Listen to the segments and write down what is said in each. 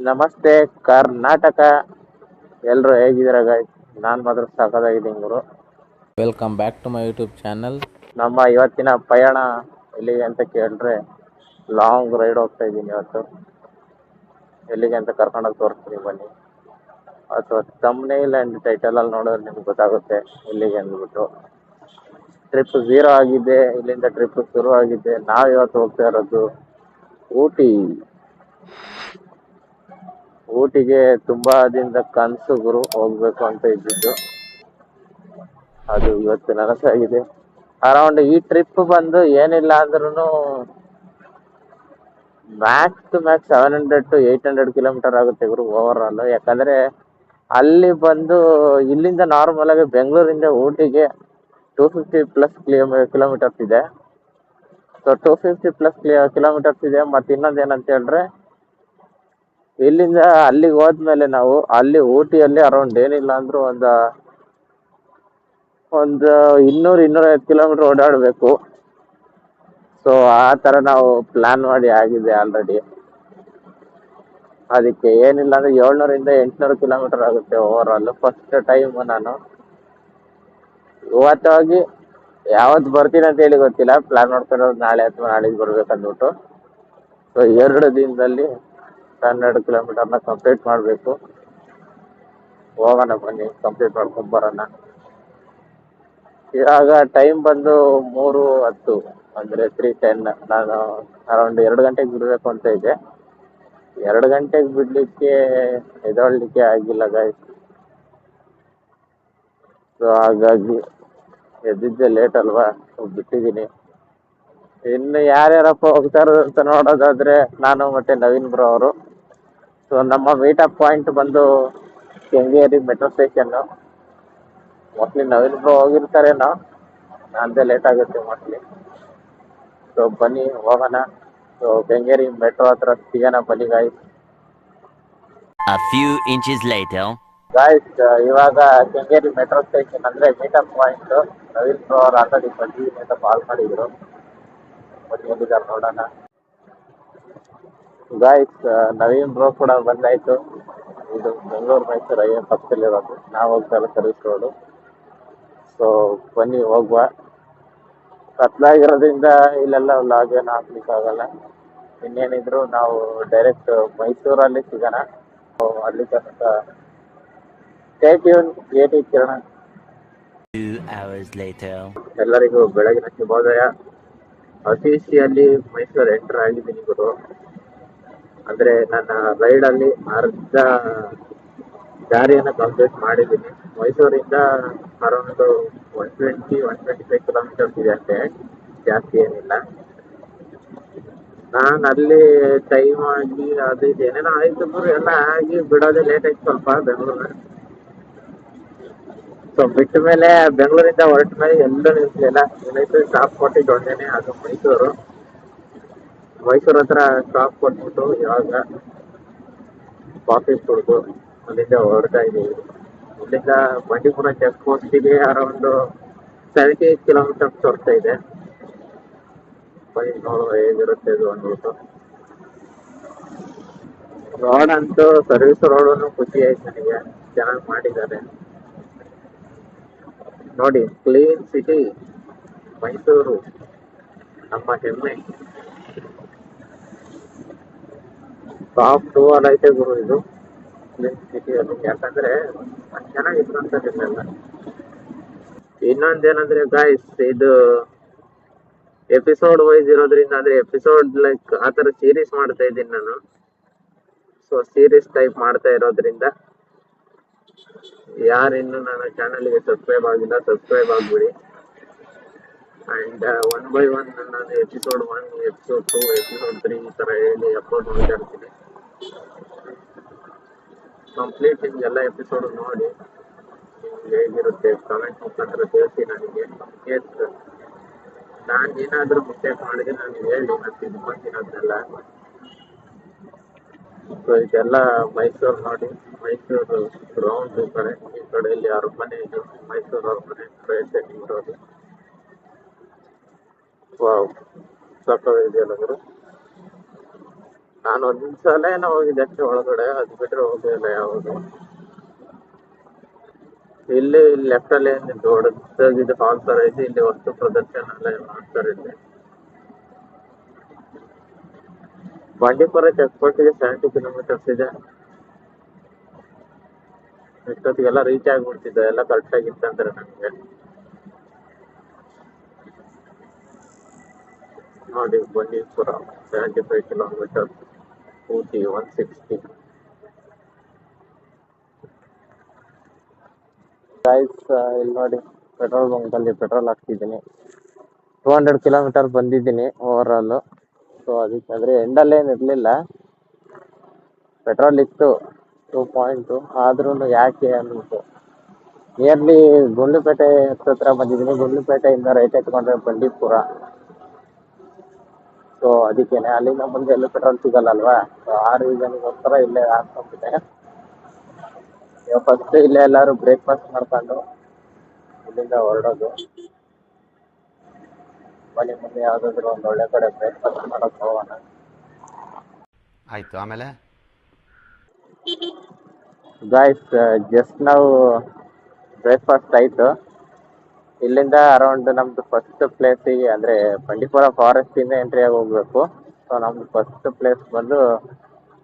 ನಮಸ್ತೆ ಕರ್ನಾಟಕ. ಎಲ್ಲರೂ ಹೇಗಿದ್ದೀರಾ ಗಾಯ್ಸ್? ನಾನು ಮಾತ್ರ ಸಖತ್ತಾಗಿದ್ದೀನಿ ಗುರು. Welcome back to my YouTube channel. ನಮ್ಮ ಇವತ್ತಿನ ಪಯಣ ಎಲ್ಲಿಗೆ ಅಂತ ಕೇಳಿದ್ರೆ ಲಾಂಗ್ ರೈಡ್ ಹೋಗ್ತಾ ಇದ್ದೀನಿ ಇವತ್ತು. ಎಲ್ಲಿಗೆ ಅಂತ ಕರ್ಕೊಂಡೋಗಿ ತೋರಿಸ್ತೀನಿ ಬನ್ನಿ. ಅಥವಾ ತಮ್ನೇಲ್ ಆ್ಯಂಡ್ ಟೈಟಲಲ್ಲಿ ನೋಡಿದ್ರೆ ನಿಮ್ಗೆ ಗೊತ್ತಾಗುತ್ತೆ ಎಲ್ಲಿಗೆ ಅಂದ್ಬಿಟ್ಟು. ಟ್ರಿಪ್ 0 ಆಗಿದೆ, ಇಲ್ಲಿಂದ ಟ್ರಿಪ್ ಶುರು ಆಗಿದೆ. ನಾವು ಇವತ್ತು ಹೋಗ್ತಾ ಇರೋದು ಊಟಿ. ಊಟಿಗೆ ತುಂಬಾ ದಿನದ ಕನಸು ಗುರು, ಹೋಗ್ಬೇಕು ಅಂತ ಇದ್ದಿದ್ದು. ಅದು ಇವತ್ತು ನನಸಾಗಿದೆ. ಅರೌಂಡ್ ಈ ಟ್ರಿಪ್ ಬಂದು ಏನಿಲ್ಲ ಅಂದ್ರೂ max to max 700 to 800 kilometre ಆಗುತ್ತೆ ಗುರು ಓವರ್ ಆಲ್. ಯಾಕಂದ್ರೆ ಅಲ್ಲಿ ಬಂದು ಇಲ್ಲಿಂದ ನಾರ್ಮಲ್ ಆಗಿ ಬೆಂಗಳೂರಿಂದ ಊಟಿಗೆ 250+ ಕಿಲೋಮೀಟರ್ಸ್ ಇದೆ. ಸೊ 250+ ಕಿಲೋಮೀಟರ್ಸ್ ಇದೆ. ಮತ್ತೆ ಇನ್ನೊಂದು ಏನಂತ ಹೇಳಿದ್ರೆ, ಇಲ್ಲಿಂದ ಅಲ್ಲಿಗೆ ಹೋದ್ಮೇಲೆ ನಾವು ಅಲ್ಲಿ ಊಟಿಯಲ್ಲಿ ಅರೌಂಡ್ ಏನಿಲ್ಲ ಅಂದ್ರೂ ಒಂದು 200-250 ಕಿಲೋಮೀಟರ್ ಓಡಾಡಬೇಕು. ಸೊ ಆ ಥರ ನಾವು ಪ್ಲಾನ್ ಮಾಡಿ ಆಗಿದೆ ಆಲ್ರೆಡಿ. ಅದಕ್ಕೆ ಏನಿಲ್ಲ ಅಂದ್ರೆ 700-800 ಕಿಲೋಮೀಟರ್ ಆಗುತ್ತೆ ಓವರ್ ಆಲ್. ಫಸ್ಟ್ ಟೈಮ್ ನಾನು ಇವತ್ತು ಹೋಗಿ ಯಾವತ್ತು ಬರ್ತೀನಿ ಅಂತ ಹೇಳಿ ಗೊತ್ತಿಲ್ಲ. ಪ್ಲಾನ್ ಮಾಡ್ತಿರೋದು ನಾಳೆ ಅಥವಾ ನಾಳೆಗೆ ಬರ್ಬೇಕಂದ್ಬಿಟ್ಟು. ಸೊ 2 ದಿನದಲ್ಲಿ 12 ಕಿಲೋಮೀಟರ್ನ ಕಂಪ್ಲೀಟ್ ಮಾಡಬೇಕು. ಹೋಗೋಣ ಬನ್ನಿ, ಕಂಪ್ಲೀಟ್ ಮಾಡ್ಕೊಂಡು ಬರೋಣ. ಇವಾಗ ಟೈಮ್ ಬಂದು 3:10 ಅಂದರೆ 3:10. ನಾನು ಅರೌಂಡ್ 2 ಗಂಟೆಗೆ ಬಿಡಬೇಕು ಅಂತ ಇದೆ. 2 ಗಂಟೆಗೆ ಬಿಡಲಿಕ್ಕೆ ಎದ್ದೇಳಲಿಕ್ಕೆ ಆಗಿಲ್ಲ ಗಾಯ್ಸ್. ಸೊ ಹಾಗಾಗಿ ಎದ್ದಿದ್ದೆ ಲೇಟ್ ಅಲ್ವಾ, ಬಿಟ್ಟಿದ್ದೀನಿ. ಇನ್ನು ಯಾರ್ಯಾರಪ್ಪ ಹೋಗ್ತಾರೋ ಅಂತ ನೋಡೋದಾದ್ರೆ ನಾನು ಮತ್ತೆ ನವೀನ್ ಬ್ರೋ ಅವರು. ಸೊ ನಮ್ಮ ಮೀಟಪ್ ಪಾಯಿಂಟ್ ಬಂದು Kengeri metro station. Mostly Naveen bro ಹೋಗಿರ್ತಾರೇನೋ, ನಂದೇ ಲೇಟ್ ಆಗುತ್ತೆ ಮೋಸ್ಟ್ಲಿ. ಸೊ ಬನ್ನಿ ಹೋಗೋಣ. ಸೊ ಕೆಂಗೇರಿ ಮೆಟ್ರೋ ಹತ್ರ ಸಿಗೋಣ ಬನ್ನಿ guys. A few inches later. Guys ಇವಾಗ ಕೆಂಗೇರಿ ಮೆಟ್ರೋ ಸ್ಟೇಷನ್ ಅಂದ್ರೆ ಮೀಟಪ್ ಪಾಯಿಂಟ್. ನವೀನ್ ಬ್ರೋ ಅವ್ರು ಆಲ್ರೆಡಿ ಬಂದಿದ್ದೀನಿ ಅಂತ ಕಾಲ್ ಮಾಡಿದ್ರು. ಬನ್ನಿ ಎಲ್ಲಿದ್ದಾರೆ ನೋಡೋಣ. ಗಾಯ್ಸ್ ನವೀನ್ ಬ್ರೋ ಕೂಡ ಬಂದಾಯ್ತು. ಇದು ಬೆಂಗಳೂರು ಮೈಸೂರು ಹೈವೇ ಪಕ್ಕದಲ್ಲಿರೋದು. ನಾವು ಹೋಗ್ತಾ ಇರೋ ಸರ್ವಿಸ್ ರೋಡು. ಸೊ ಬನ್ನಿ ಹೋಗುವ. ಕತ್ಲಾಗಿರೋದ್ರಿಂದ ಇಲ್ಲೆಲ್ಲ ಲಾಗ್ ಏನು ಹಾಕ್ಲಿಕ್ಕಾಗಲ್ಲ. ಇನ್ನೇನಿದ್ರು ನಾವು ಡೈರೆಕ್ಟ್ ಮೈಸೂರಲ್ಲಿ ಸಿಗೋಣ. ಅಲ್ಲಿ ತನಕ ಸ್ಟೇ ಟ್ಯೂನ್. ಏಟಿ ಕಿರಣ. 2 hours later. ಎಲ್ಲರಿಗೂ ಬೆಳಗಿನ ಶುಭೋದಯ. ಅಫಿಷಿಯಲಿ ಮೈಸೂರು ಎಂಟರ್ ಆಗಿದ್ದೀನಿ ಗುರು. ಅಂದ್ರೆ ನನ್ನ ರೈಡಲ್ಲಿ ಅರ್ಧ ದಾರಿಯನ್ನು ಕಂಪ್ಲೀಟ್ ಮಾಡಿದ್ದೀನಿ. ಮೈಸೂರಿಂದ ಅರೌಂಡ್ 120-125 ಕಿಲೋಮೀಟರ್ಸ್ ಇದೆ ಅಷ್ಟೇ, ಜಾಸ್ತಿ ಏನಿಲ್ಲ. ನಾನು ಅಲ್ಲಿ ಟೈಮ್ ಆಗಿ ಅದು ಇದು ಏನೇನೋ ಆಯ್ತು ಗುರು, ಎಲ್ಲ ಆಗಿ ಬಿಡೋದೇ ಲೇಟ್ ಆಯ್ತು ಸ್ವಲ್ಪ ಬೆಂಗಳೂರು. ಸೊ ಬಿಟ್ಟ ಮೇಲೆ ಬೆಂಗಳೂರಿಂದ ಹೊರಟ ಮೇಲೆ ಎಲ್ಲೂ ನಿಲ್ಸಲಿಲ್ಲ. ಏನಾಯ್ತು, ಸ್ಟಾಪ್ ಕೊಟ್ಟಿದ್ದು ಒಂದೇನೆ, ಅದು ಮೈಸೂರು ಹತ್ರ ಸ್ಟಾಪ್ ಕೊಟ್ಬಿಟ್ಟು ಇವಾಗ ಕಾಫಿ ಕುಡಿದು ಅಲ್ಲಿಂದ ಹೊರಡ್ತಾ ಇದ್ದೀವಿ. ಇಲ್ಲಿಂದ ಬಂಡೀಪುರ ಚೆಕ್ ಪೋಸ್ಟಿಗೆ ಅರೌಂಡ್ 78 ಕಿಲೋಮೀಟರ್ಸ್ ತೋರಿಸ್ತಾ ಇದೆ. ಬನ್ನಿ ನೋಡುವ ಹೇಗಿರುತ್ತೆ ಇದು ಅಂದ್ಬಿಟ್ಟು. ರೋಡ್ ಅಂತೂ ಸರ್ವಿಸ್ ರೋಡನ್ನು ಖುಷಿ ಆಯ್ತು ನನಗೆ, ಚೆನ್ನಾಗಿ ಮಾಡಿದ್ದಾರೆ ನೋಡಿ. ಕ್ಲೀನ್ ಸಿಟಿ ಮೈಸೂರು, ನಮ್ಮ ಹೆಮ್ಮೆ. ಟಾಪ್ 2 ಅಲ್ಲಿ ಐತೆ ಗುರು ಇದು ಕ್ಲೀನ್ ಸಿಟಿಯಲ್ಲಿ. ಯಾಕಂದ್ರೆ ಚೆನ್ನಾಗಿತ್ತು ಅನ್ಸೋದಿಲ್ಲ. ಇನ್ನೊಂದೇನಂದ್ರೆ ಗಾಯ್ಸ್, ಇದು ಎಪಿಸೋಡ್ ವೈಸ್ ಇರೋದ್ರಿಂದ, ಅಂದ್ರೆ ಎಪಿಸೋಡ್ ಲೈಕ್ ಆ ಥರ ಸೀರೀಸ್ ಮಾಡ್ತಾ ಇದ್ದೀನಿ ನಾನು. ಸೊ ಸೀರೀಸ್ ಟೈಪ್ ಮಾಡ್ತಾ ಇರೋದ್ರಿಂದ ಯಾರಿನ್ನು ನನ್ನ ಚಾನಲ್ಗೆ ಸಬ್ಸ್ಕ್ರೈಬ್ ಆಗಿಲ್ಲ, ಸಬ್ಸ್ಕ್ರೈಬ್ ಆಗ್ಬಿಡಿ. ಆ್ಯಂಡ್ 1 by 1 ನಾನು ಎಪಿಸೋಡ್ 1, ಎಪಿಸೋಡ್ 2, ಎಪಿಸೋಡ್ 3 ಈ ಥರ ಹೇಳಿ ಅಪ್ಲೋಡ್ ಮಾಡ್ತಾ ಇರ್ತೀನಿ. ಕಂಪ್ಲೀಟ್ ಎಲ್ಲ ಎಪಿಸೋಡ್ ನೋಡಿ ನಿಮ್ಗೆ ಹೇಗಿರುತ್ತೆ ಕಮೆಂಟ್ ಮುಖಾಂತರ ತಿಳಿಸಿ ನನಗೆ. ಎಸ್ ನಾನು ಏನಾದರೂ ಮಿಸ್ಟೇಕ್ ಮಾಡಿದ್ರೆ ನನಗೆ ಹೇಳಿ, ನಾನು ತಿದ್ಕೊಂತೀನಿ ಅದನ್ನೆಲ್ಲ. ಸೊ ಇದೆಲ್ಲ ಮೈಸೂರು ನೋಡಿ, ಮೈಸೂರು ಗ್ರೌಂಡ್ ಈ ಕಡೆ ಇಲ್ಲಿ ಅರಮನೆ, ಇದು ಮೈಸೂರು ಅರಮನೆ ರೈಟ್ ಸೈಡ್ ಇರೋದು. ವಾವ್, ಸಕ್ಕತ್ತಾಗಿದೆಯಲ್ಲ ಗುರು. ನಾನು ಒಂದ್ಸಲ ಏನೋ ಹೋಗಿದ್ದೆ ಅಷ್ಟೇ ಒಳಗಡೆ, ಅದು ಬಿಟ್ರೆ ಹೋಗಿಲ್ಲ ಯಾವುದು. ಇಲ್ಲಿ ಲೆಫ್ಟ್ ಅಲ್ಲಿ ದೊಡ್ಡದಾಗಿದೆ ಹಾಲ್ ತರ ಇದೆ, ಇಲ್ಲಿ ವಸ್ತು ಪ್ರದರ್ಶನ ಮಾಡ್ತಾರೆ ಇಲ್ಲಿ. ಬಂಡೀಪುರ ಚೆಕ್ ಪೋಸ್ಟ್ಗೆ 70 ಕಿಲೋಮೀಟರ್ಸ್ ಇದೆ. ಇಷ್ಟೊತ್ತಿಗೆಲ್ಲ ರೀಚ್ ಆಗ್ಬಿಡ್ತಿದ್ದೆ, ಎಲ್ಲ ಕರೆಕ್ಟ್ ಆಗಿತ್ತಂದ್ರೆ ನಮ್ಗೆ. ನೋಡಿ ಬಂಡೀಪುರ 75 ಕಿಲೋಮೀಟರ್, ಊಟಿ 160. ಗೈಸ್ ಇಲ್ಲಿ ನೋಡಿ, ಪೆಟ್ರೋಲ್ ಬಂಕ್ ಅಲ್ಲಿ ಪೆಟ್ರೋಲ್ ಹಾಕ್ತಿದ್ದೀನಿ. 200 ಕಿಲೋಮೀಟರ್ ಬಂದಿದ್ದೀನಿ ಓವರ್ ಆಲ್. ಸೊ ಅದಕ್ಕೆ ಅಂದ್ರೆ ಎಂಡಲ್ಲಿ ಏನು ಇರಲಿಲ್ಲ, ಪೆಟ್ರೋಲ್ ಇತ್ತು 2 ಆದ್ರೂ ಯಾಕೆ ಅಂದ್ಬಿಟ್ಟು ನಿಯರ್ಲಿ ಗುಂಡ್ಲುಪೇಟೆ ಹತ್ರ ಬಂದಿದ್ದೀನಿ. ಗುಂಡ್ಲುಪೇಟೆಯಿಂದ ರೈಟ್ ಎತ್ಕೊಂಡ್ರೆ ಬಂಡೀಪುರ. ಸೊ ಅದಕ್ಕೇನೆ ಅಲ್ಲಿಂದ ಮುಂದೆ ಎಲ್ಲೂ ಪೆಟ್ರೋಲ್ ಸಿಗಲ್ಲ ಅಲ್ವಾ, ಸೊ ಆ ರೀಸನ್ಗೋಸ್ಕರ ಇಲ್ಲೇ ಹಾಕ್ಕೊಂಡ್ಬಿಟ್ಟೆ. ಇವಾಗ ಫಸ್ಟ್ ಇಲ್ಲೇ ಎಲ್ಲರೂ ಬ್ರೇಕ್ಫಾಸ್ಟ್ ಮಾಡ್ಕೊಂಡು ಇಲ್ಲಿಂದ ಹೊರಡೋದು. ಬನ್ನಿ ಮುಂದೆ ಯಾವ್ದಾದ್ರು ಒಂದು ಒಳ್ಳೆ ಕಡೆ ಬ್ರೇಕ್ಫಾಸ್ಟ್ ಮಾಡಕ್ ಹೋಗೋಣ. ಆಯ್ತು, ಆಮೇಲೆ ಗಾಯ್ಸ್ ಜಸ್ಟ್ ನಾವು ಬ್ರೇಕ್ಫಾಸ್ಟ್ ಆಯ್ತು. ಇಲ್ಲಿಂದ ಅರೌಂಡ್ ನಮ್ದು ಫಸ್ಟ್ ಪ್ಲೇಸಿಗೆ ಅಂದ್ರೆ ಬಂಡೀಪುರ ಫಾರೆಸ್ಟ್ ಇಂದ ಎಂಟ್ರಿ ಆಗಿ ಹೋಗ್ಬೇಕು. ಸೊ ನಮ್ದು ಫಸ್ಟ್ ಪ್ಲೇಸ್ ಬಂದು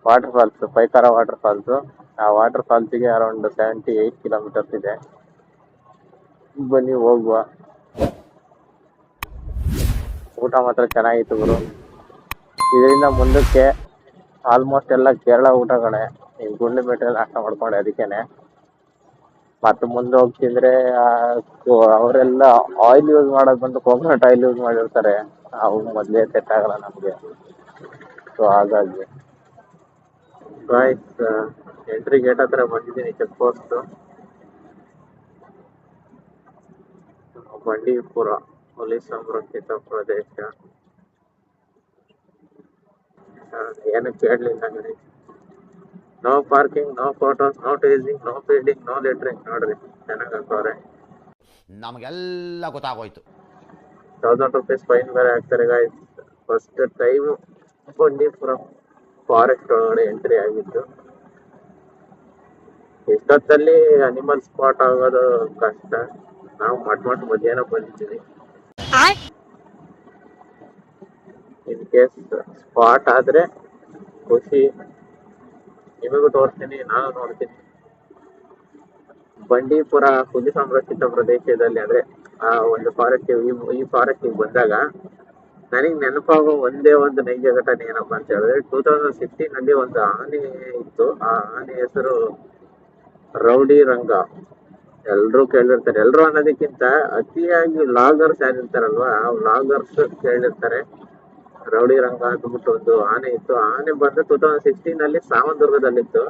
ವಾಟರ್ ಫಾಲ್ಸ್, ಪೈಕಾರ ವಾಟರ್ ಫಾಲ್ಸ್. ಆ ವಾಟರ್ ಫಾಲ್ಸಿಗೆ ಅರೌಂಡ್ 78 ಕಿಲೋಮೀಟರ್ಸ್ ಇದೆ. ಬನ್ನಿ ಹೋಗುವ. ಊಟ ಮಾತ್ರ ಚೆನ್ನಾಗಿತ್ತು ಗುರು. ಇದರಿಂದ ಮುಂದಕ್ಕೆ ಆಲ್ಮೋಸ್ಟ್ ಎಲ್ಲ ಕೇರಳ ಊಟಗಳೇ. ಈ ಗುಂಡ್ಲುಪೇಟೆ ನಾಷ್ಟ ಮಾಡ್ಕೊಂಡೆ, ಅದಕ್ಕೇನೆ. ಮತ್ತೆ ಮುಂದೆ ಹೋಗ್ತಿದ್ರೆ ಅವರೆಲ್ಲ ಆಯಿಲ್ ಯೂಸ್ ಮಾಡೋದು ಬಂದು ಕೋಕೋನಟ್ ಆಯಿಲ್ ಯೂಸ್ ಮಾಡಿರ್ತಾರೆ. ಅವು ಮೊದಲೇ ಸೆಟ್ ಆಗಲ್ಲ ನಮಗೆ. ಸೊ ಹಾಗಾಗಿ ಗಾಯ್ಸ್ ಎಂಟ್ರಿ ಗೇಟ್ ಹತ್ರ ಬಂದಿದ್ದೀನಿ, ಚೆಕ್ ಪೋಸ್ಟ್ ಬಂಡೀಪುರ ಪೊಲೀಸ್ ಸಂರಕ್ಷಿತ ಪ್ರದೇಶ. ಏನು ಕೇಳಲಿಲ್ಲ ಗಣಿ. No parking, no photos, no teasing, no feeding, no littering. ನೋಡ್ರಿ ಚೆನ್ನಾಗಿ ಹಾಕವ್ರೆ. ನಮಗೆಲ್ಲ ಗೊತ್ತಾಗೋಯ್ತು. 1000 ರೂಪೀಸ್ ಫೈನ್ ಬೇರೆ ಹಾಕ್ತಾರೆ guys. First time Bandipur forest ಒಳಗಡೆ ಎಂಟ್ರಿ ಆಗಿದ್ದು. ಇಷ್ಟೊತ್ತಲ್ಲಿ ಅನಿಮಲ್ ಸ್ಪಾಟ್ ಆಗೋದು ಕಷ್ಟ. ನಾವು ಮಧ್ಯಾಹ್ನ ಬಂದಿದ್ದೀವಿ. ಇನ್ ಕೇಸ್ ಸ್ಪಾಟ್ ಆದ್ರೆ ಖುಷಿ, ನಿಮಗೂ ತೋರಿಸ್ತೀನಿ, ನಾನು ನೋಡ್ತೀನಿ. ಬಂಡೀಪುರ ಹುಲಿ ಸಂರಕ್ಷಿತ ಪ್ರದೇಶದಲ್ಲಿ ಅಂದ್ರೆ ಆ ಒಂದು ಫಾರೆಸ್ಟ್, ಈ ಫಾರೆಸ್ಟ್ ಬಂದಾಗ ನನಗೆ ನೆನಪಾಗೋ ಒಂದೇ ಒಂದು ನೈಜ ಘಟನೆ ಏನಪ್ಪಾ ಅಂತ ಹೇಳಿದ್ರೆ, 2016 ನಲ್ಲಿ ಒಂದು ಆನೆ ಇತ್ತು. ಆ ಆನೆ ಹೆಸರು ರೌಡಿ ರಂಗ. ಎಲ್ರು ಕೇಳಿರ್ತಾರೆ, ಎಲ್ರು ಅನ್ನೋದಕ್ಕಿಂತ ಅತಿಯಾಗಿ ಲಾಗರ್ಸ್ ಯಾರಿರ್ತಾರಲ್ವಾ, ಆ ಲಾಗರ್ಸ್ ಕೇಳಿರ್ತಾರೆ. ರೌಡಿ ರಂಗ ಅಂದ್ಬಿಟ್ಟು ಒಂದು ಆನೆ ಇತ್ತು. ಆನೆ ಬಂದು 2016 ನಲ್ಲಿ ಸಾವಂದುರ್ಗದಲ್ಲಿತ್ತು.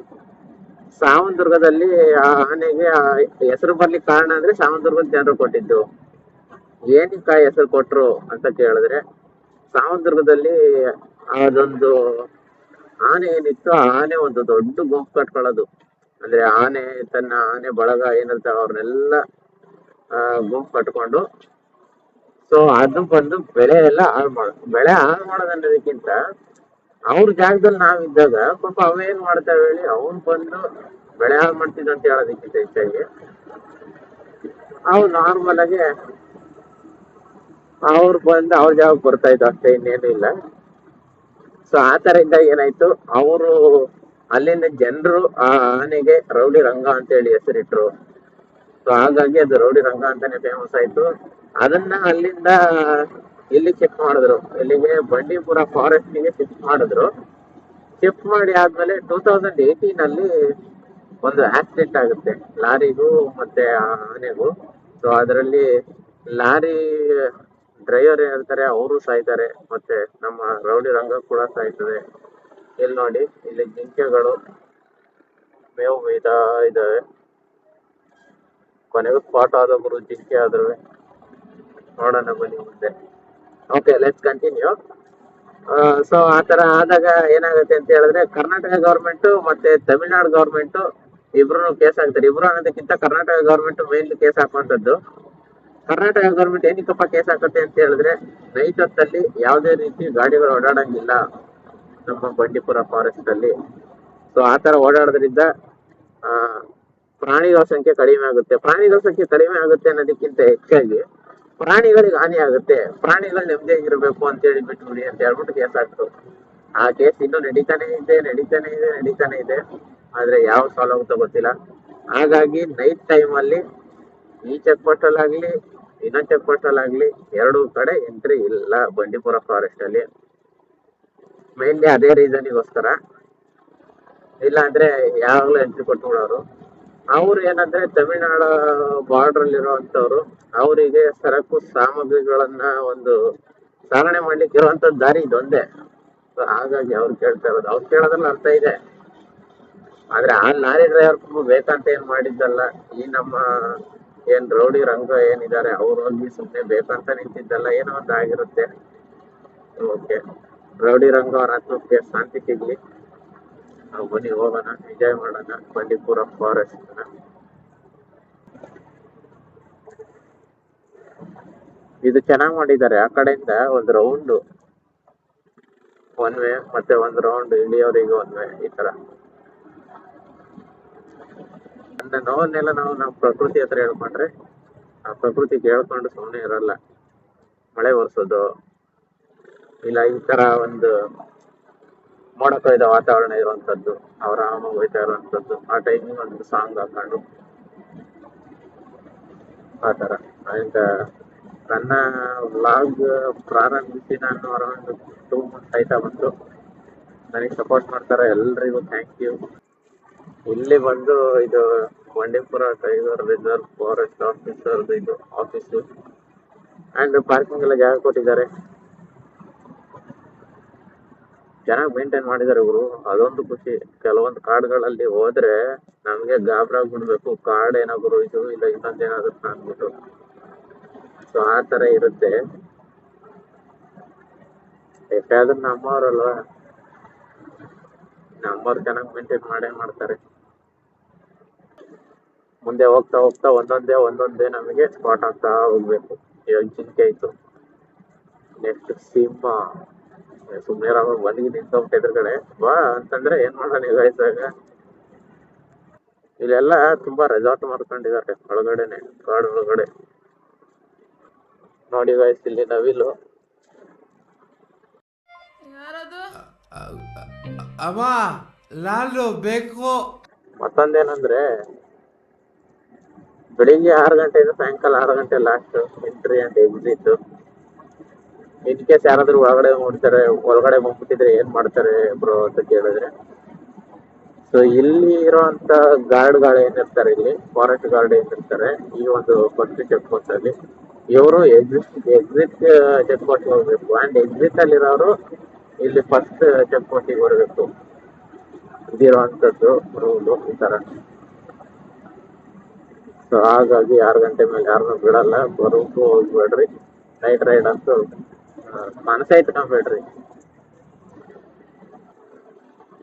ಸಾವಂದುರ್ಗದಲ್ಲಿ ಆ ಆನೆಗೆ ಹೆಸರು ಬರ್ಲಿಕ್ಕೆ ಕಾರಣ ಅಂದ್ರೆ ಸಾವಂದುರ್ಗದ ಜನರು ಕೊಟ್ಟಿದ್ದು. ಏನಕ್ಕ ಹೆಸರು ಕೊಟ್ರು ಅಂತ ಕೇಳಿದ್ರೆ, ಸಾವಂದುರ್ಗದಲ್ಲಿ ಅದೊಂದು ಆನೆ ಏನಿತ್ತು, ಆ ಆನೆ ಒಂದು ದೊಡ್ಡ ಗುಂಪು ಕಟ್ಕೊಳ್ಳೋದು. ಅಂದ್ರೆ ಆನೆ ಬಳಗ ಏನಿರ್ತಾವ ಅವ್ರನ್ನೆಲ್ಲ ಗುಂಪು ಕಟ್ಕೊಂಡು, ಸೊ ಅದು ಬಂದು ಬೆಳೆ ಎಲ್ಲ ಹಾಳು ಮಾಡೋದು ಅನ್ನೋದಕ್ಕಿಂತ ಅವ್ರ ಜಾಗದಲ್ಲಿ ನಾವಿದ್ದಾಗ ಪಾಪ ಅವೇನ್ ಮಾಡ್ತಾವೆ ಹೇಳಿ, ಅವ್ನು ಬಂದು ಬೆಳೆ ಹಾಳು ಮಾಡ್ತಿದ್ದ ಅಂತ ಹೇಳೋದಕ್ಕಿಂತ ಹೆಚ್ಚಾಗಿ ಅವು ನಾರ್ಮಲ್ ಆಗಿ ಅವ್ರು ಬಂದು ಅವ್ರ ಜಾಗಕ್ಕೆ ಬರ್ತಾ ಇದ್ದು ಅಷ್ಟೇ, ಇನ್ನೇನು ಇಲ್ಲ. ಸೊ ಆ ತರ ಇದ್ದಾಗ ಏನಾಯ್ತು, ಅವರು ಅಲ್ಲಿಂದ ಜನರು ಆ ಆನೆಗೆ ರೌಡಿ ರಂಗ ಅಂತ ಹೇಳಿ ಹೆಸರಿಟ್ರು. ಸೊ ಹಾಗಾಗಿ ಅದು ರೌಡಿ ರಂಗ ಅಂತಾನೆ ಫೇಮಸ್ ಆಯ್ತು. ಅದನ್ನ ಅಲ್ಲಿಂದ ಇಲ್ಲಿ ಶಿಫ್ಟ್ ಮಾಡಿದ್ರು, ಇಲ್ಲಿಗೆ ಬಂಡೀಪುರ ಫಾರೆಸ್ಟ್ ಗೆ ಶಿಫ್ಟ್ ಮಾಡಿದ್ರು. ಶಿಫ್ಟ್ ಮಾಡಿ ಆದ್ಮೇಲೆ 2018 ಅಲ್ಲಿ ಒಂದು ಆಕ್ಸಿಡೆಂಟ್ ಆಗುತ್ತೆ ಲಾರಿಗೂ ಮತ್ತೆ ಆನೆಗೂ. ಸೊ ಅದರಲ್ಲಿ ಲಾರಿ ಡ್ರೈವರ್ ಏನಿರ್ತಾರೆ ಅವರು ಸಾಯ್ತಾರೆ, ಮತ್ತೆ ನಮ್ಮ ರೌಡಿ ರಂಗ ಕೂಡ ಸಾಯ್ತದೆ. ಇಲ್ಲಿ ನೋಡಿ, ಇಲ್ಲಿ ಜಿಂಕೆಗಳು ಮೇವು ಮೇಯ್ತಾ ಇದಾವೆ. ಕೊನೆಗೂ ಸ್ಪಾಟ್ ಆದ ಗುರು ಜಿಂಕೆ ಆದ್ರು. ನೋಡೋಣ ಬನ್ನಿ ಮುಂದೆ. Okay, let's continue. ಸೊ ಆತರ ಆದಾಗ ಏನಾಗುತ್ತೆ ಅಂತ ಹೇಳಿದ್ರೆ, ಕರ್ನಾಟಕ ಗವರ್ಮೆಂಟ್ ಮತ್ತೆ ತಮಿಳ್ನಾಡು ಗವರ್ಮೆಂಟ್ ಇಬ್ರು ಕೇಸ್ ಹಾಕ್ತಾರೆ. ಇಬ್ರು ಅನ್ನೋದಕ್ಕಿಂತ ಕರ್ನಾಟಕ ಗವರ್ಮೆಂಟ್ ಮೇನ್ಲಿ ಕೇಸ್ ಹಾಕುವಂತದ್ದು. ಕರ್ನಾಟಕ ಗವರ್ಮೆಂಟ್ ಏನಕ್ಕಪ್ಪ ಕೇಸ್ ಹಾಕುತ್ತೆ ಅಂತ ಹೇಳಿದ್ರೆ, ನೈಟ್ ಹೊತ್ತಲ್ಲಿ ಯಾವುದೇ ರೀತಿ ಗಾಡಿಗಳು ಓಡಾಡಂಗಿಲ್ಲ. ನಮ್ಮ ಬಂಡೀಪುರ ಫಾರೆಸ್ಟ್ ಅಲ್ಲಿ. ಸೊ ಆ ತರ ಓಡಾಡೋದ್ರಿಂದ ಆ ಪ್ರಾಣಿಗಳ ಸಂಖ್ಯೆ ಕಡಿಮೆ ಆಗುತ್ತೆ. ಪ್ರಾಣಿಗಳ ಸಂಖ್ಯೆ ಕಡಿಮೆ ಆಗುತ್ತೆ ಅನ್ನೋದಕ್ಕಿಂತ ಹೆಚ್ಚಾಗಿ ಪ್ರಾಣಿಗಳಿಗೆ ಹಾನಿ ಆಗುತ್ತೆ. ಪ್ರಾಣಿಗಳು ನೆಮ್ಮದಿಯಾಗಿರ್ಬೇಕು ಅಂತ ಹೇಳಿ ಬಿಟ್ಬಿಡಿ ಅಂತ ಹೇಳ್ಬಿಟ್ಟು ಕೇಸ್ ಹಾಕ್ತು. ಆ ಕೇಸ್ ಇನ್ನೂ ನಡೀತಾನೆ ಇದೆ. ಆದ್ರೆ ಯಾವ ಸಾಲ್ವ್ ಆಗುತ್ತೋ ಗೊತ್ತಿಲ್ಲ. ಹಾಗಾಗಿ ನೈಟ್ ಟೈಮ್ ಅಲ್ಲಿ ಈ ಚೆಕ್ ಪೋಸ್ಟ್ ಅಲ್ಲಿ ಆಗ್ಲಿ ಇನ್ನೊಂದ್ ಚೆಕ್ ಪೋಸ್ಟ್ ಅಲ್ಲಿ ಆಗ್ಲಿ ಎರಡೂ ಕಡೆ ಎಂಟ್ರಿ ಇಲ್ಲ ಬಂಡೀಪುರ ಫಾರೆಸ್ಟ್ ಅಲ್ಲಿ. ಮೇನ್ಲಿ ಅದೇ ರೀಸನ್ಗೋಸ್ಕರ. ಇಲ್ಲ ಅಂದ್ರೆ ಯಾವಾಗ್ಲೂ ಎಂಟ್ರಿ ಕೊಟ್ಬಿಡೋರು. ಅವ್ರು ಏನಂದ್ರೆ ತಮಿಳ್ನಾಡು ಬಾರ್ಡರ್ ಅಲ್ಲಿ ಇರುವಂತವ್ರು, ಅವರಿಗೆ ಸರಕು ಸಾಮಗ್ರಿಗಳನ್ನ ಒಂದು ಸಾಗಣೆ ಮಾಡ್ಲಿಕ್ಕೆ ಇರುವಂತದ್ದು ದಾರಿ ಇದೊಂದೇ. ಹಾಗಾಗಿ ಅವ್ರು ಕೇಳ್ತಾ ಇರೋದು. ಅವ್ರು ಕೇಳೋದ್ರಲ್ಲಿ ಅರ್ಥ ಇದೆ. ಆದ್ರೆ ಆ ಲಾರಿ ಡ್ರೈವರ್ ಬೇಕಂತ ಏನ್ ಮಾಡಿದ್ದಲ್ಲ. ಈ ನಮ್ಮ ಏನ್ ರೌಡಿ ರಂಗ ಏನಿದ್ದಾರೆ ಅವ್ರು ಹೋಗಿ ಸುಮ್ನೆ ಬೇಕಂತ ನಿಂತಿದ್ದಲ್ಲ. ಏನೋ ಒಂದು ಆಗಿರುತ್ತೆ. ಓಕೆ, ರೌಡಿ ರಂಗ ಅವ್ರ ಆತ್ಮಕ್ಕೆ ಶಾಂತಿ ಸಿಗ್ಲಿ. ನಾವು ಬನ್ನಿ ಹೋಗೋಣ, ಎಂಜಾಯ್ ಮಾಡೋಣ ಬಂಡೀಪುರ ಫಾರೆಸ್ಟ್. ಇದು ಚೆನ್ನಾಗ್ ಮಾಡಿದ್ದಾರೆ. ಆ ಕಡೆಯಿಂದ ಒಂದು ರೌಂಡ್ ಒನ್ ವೇ, ಮತ್ತೆ ಒಂದು ರೌಂಡ್ ಇಳಿಯೋರಿಗೆ ಒನ್ ವೇ, ಈ ತರ. ನನ್ನ ನೋವನ್ನೆಲ್ಲ ನಾವು ನಮ್ಮ ಪ್ರಕೃತಿ ಹತ್ರ ಹೇಳ್ಕೊಂಡ್ರೆ ಆ ಪ್ರಕೃತಿ ಕೇಳ್ಕೊಂಡು ಸುಮ್ಮನೆ ಇರಲ್ಲ. ಮಳೆ ಒರೆಸೋದು ಇಲ್ಲ ಈ ತರ ಒಂದು ಮೋಡ ಕವಿದ ವಾತಾವರಣ ಇರುವಂತದ್ದು, ಆರಾಮ ಹೋಯ್ತಾ ಇರುವಂತದ್ದು, ಆ ಟೈಮಿಗೆ ಒಂದು ಸಾಂಗ್ ಹಾಕೊಂಡು ಆ ತರ. ಅಂಡ್ ನನ್ನ ವ್ಲಾಗ್ ಪ್ರಾರಂಭಿಸಿ ನಾನು ಅರೌಂಡ್ 2 months ಆಯ್ತಾ ಬಂತು. ನನಗೆ ಸಪೋರ್ಟ್ ಮಾಡ್ತಾರೆ, ಎಲ್ರಿಗೂ ಥ್ಯಾಂಕ್ ಯು. ಇಲ್ಲಿ ಬಂದು ಇದು Bandipur tiger reserve forest officer ಇದು ಆಫೀಸು. ಅಂಡ್ ಪಾರ್ಕಿಂಗ್ ಎಲ್ಲ ಜಾಗ ಕೊಟ್ಟಿದ್ದಾರೆ, ಚೆನ್ನಾಗಿ ಮೇಂಟೈನ್ ಮಾಡಿದ್ದಾರೆ ಇವರು. ಅದೊಂದು ಖುಷಿ. ಕೆಲವೊಂದು ಕಾಡುಗಳಲ್ಲಿ ಹೋದ್ರೆ ನಮ್ಗೆ ಗಾಬರಾಗ್ ಬಿಡ್ಬೇಕು, ಕಾಡ್ ಏನಾದ್ರು ಇದು ಇಲ್ಲ ಇನ್ನೊಂದೇನಾದ್ರು ಅಂದ್ಬಿಟ್ಟು. ಸೊ ಆ ತರ ಇರುತ್ತೆ. ಯಾಕಂದ್ರೆ ನಮ್ಮವ್ರಲ್ವಾ, ನಮ್ಮವ್ರು ಚೆನ್ನಾಗಿ ಮೇಂಟೈನ್ ಮಾಡೇ ಮಾಡ್ತಾರೆ. ಮುಂದೆ ಹೋಗ್ತಾ ಹೋಗ್ತಾ ಒಂದೊಂದೇ ನಮಗೆ ಸ್ಪಾಟ್ ಆಗ್ತಾ ಹೋಗ್ಬೇಕು. ಇವಾಗ ಜಿಂಕೆ ಆಯ್ತು, ನೆಕ್ಸ್ಟ್ ಸಿಂಹ. ಸುಮ್ನೆ ಬಂದಿಗೆ ನಿಂತ್ಕೊಂಡ್ ಎದುರುಗಡೆ ಬಾ ಅಂತಂದ್ರೆ ಏನ್ ಮಾಡೋಣ ವಯಸ್ಸಾಗ. ಇಲ್ಲೆಲ್ಲ ತುಂಬಾ ರೆಸಾರ್ಟ್ ಮಾಡ್ಕೊಂಡಿದ್ದಾರೆ ಒಳಗಡೆನೆ, ಕಾಡು ಒಳಗಡೆ. ನೋಡಿ ವಯಸ್ಸು ಇಲ್ಲಿ ನವಿಲು. ಅಮ್ಮ ನಾನು ಬೇಕು. ಮತ್ತೊಂದೇನಂದ್ರೆ ಬೆಳಿಗ್ಗೆ 6 ಗಂಟೆಯಿಂದ ಸಾಯಂಕಾಲ 6 ಗಂಟೆ last entry and exit. In case ಯಾರಾದ್ರೂ ಒಳಗಡೆ ಬಂದ್ಬಿಟ್ಟಿದ್ರೆ ಏನ್ ಮಾಡ್ತಾರೆ ಬ್ರೋ ಅಂತ ಕೇಳಿದ್ರೆ, ಸೊ ಇಲ್ಲಿ ಇರುವಂತ ಗಾರ್ಡ್ಗಳು ಏನಿರ್ತಾರೆ, ಇಲ್ಲಿ ಫಾರೆಸ್ಟ್ ಗಾರ್ಡ್ ಏನಿರ್ತಾರೆ ಈ ಒಂದು ಫಸ್ಟ್ ಚೆಕ್ ಪೋಸ್ಟ್ ಅಲ್ಲಿ, ಇವರು ಎಕ್ಸಿಟ್ ಚೆಕ್ ಪೋಸ್ಟ್ ಹೋಗ್ಬೇಕು. ಅಂಡ್ ಎಕ್ಸಿಟ್ ಅಲ್ಲಿ ಇರೋರು ಇಲ್ಲಿ ಫಸ್ಟ್ ಚೆಕ್ ಪೋಸ್ಟಿಗೆ ಬರಬೇಕು. ಇದಿರುವಂತದ್ದು ರೂಲು ಈ ತರ. ಸೊ ಹಾಗಾಗಿ 6 ಗಂಟೆ ಮೇಲೆ ಯಾರನ್ನೂ ಬಿಡಲ್ಲ, ಬರೋಕ್ಕೂ ಹೋಗ್ಬೇಡ್ರಿ. ನೈಟ್ ರೈಡ್ ಅಂತೂ ಮನಸ್ಸೇ ಇಟ್ಕೊಂಬೇಡ್ರಿ.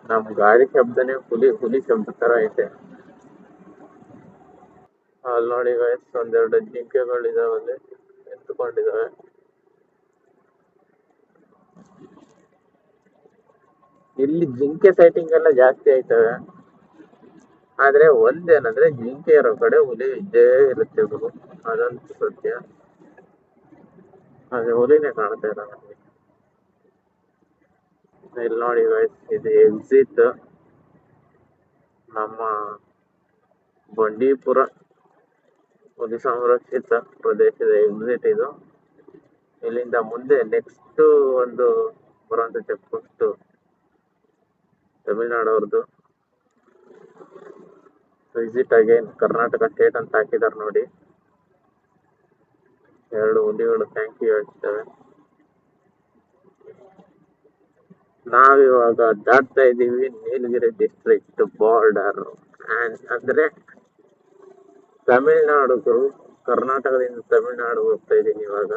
ನಮ್ ಗಾಡಿ ಶಬ್ದನೇ ಹುಲಿ ಶಬ್ದ ತರ ಐತೆ. ಅಲ್ಲಿ ನೋಡಿ ಗೈಸ್, ಒಂದೆರಡು ಜಿಂಕೆಗಳಿದಾವೆ ಅಲ್ಲಿ ಎತ್ಕೊಂಡಿದಾವೆ. ಇಲ್ಲಿ ಜಿಂಕೆ ಸೈಟಿಂಗ್ ಎಲ್ಲ ಜಾಸ್ತಿ ಆಯ್ತವೆ. ಆದ್ರೆ ಒಂದೇನಂದ್ರೆ ಜಿಂಕೆ ಇರೋ ಕಡೆ ಹುಲಿ ಇದ್ದೇ ಇರುತ್ತೆ ಗುರು, ಅದಂತೂ ಸತ್ಯ. ಅದೇ ಹುಲಿನೇ ಕಾಣ್ತಾ ಇಲ್ಲ ನಮ್ಗೆ. ಇಲ್ಲಿ ನೋಡಿ ಗೈಸ್, ಇದು ಎಕ್ಸಿಟ್ ನಮ್ಮ ಬಂಡೀಪುರ ಹುಲಿ ಸಂರಕ್ಷಿತ ಪ್ರದೇಶದ ಎಕ್ಸಿಟ್ ಇದು. ಇಲ್ಲಿಂದ ಮುಂದೆ ನೆಕ್ಸ್ಟ್ ಒಂದು ಬರುವಂತ ಚೆಕ್ ಪೋಸ್ಟ್ ತಮಿಳ್ನಾಡು ಅವ್ರದ್ದು. ವಿಸಿಟ್ ಅಗೇನ್ ಕರ್ನಾಟಕ ಸ್ಟೇಟ್ ಅಂತ ಹಾಕಿದಾರೆ ನೋಡಿ. 2 ಹುಲಿಗಳು ಥ್ಯಾಂಕ್ ಯು ಹೇಳ್ತೇವೆ. ನಾವಿವಾಗ ದಾಟ್ತಾ ಇದೀವಿ ನೀಲಗಿರಿ ಡಿಸ್ಟ್ರಿಕ್ಟ್ ಬಾರ್ಡರ್. ಅಂದ್ರೆ ತಮಿಳ್ನಾಡು, ಕರ್ನಾಟಕದಿಂದ ತಮಿಳ್ನಾಡು ಹೋಗ್ತಾ ಇದೀನಿ ಇವಾಗ.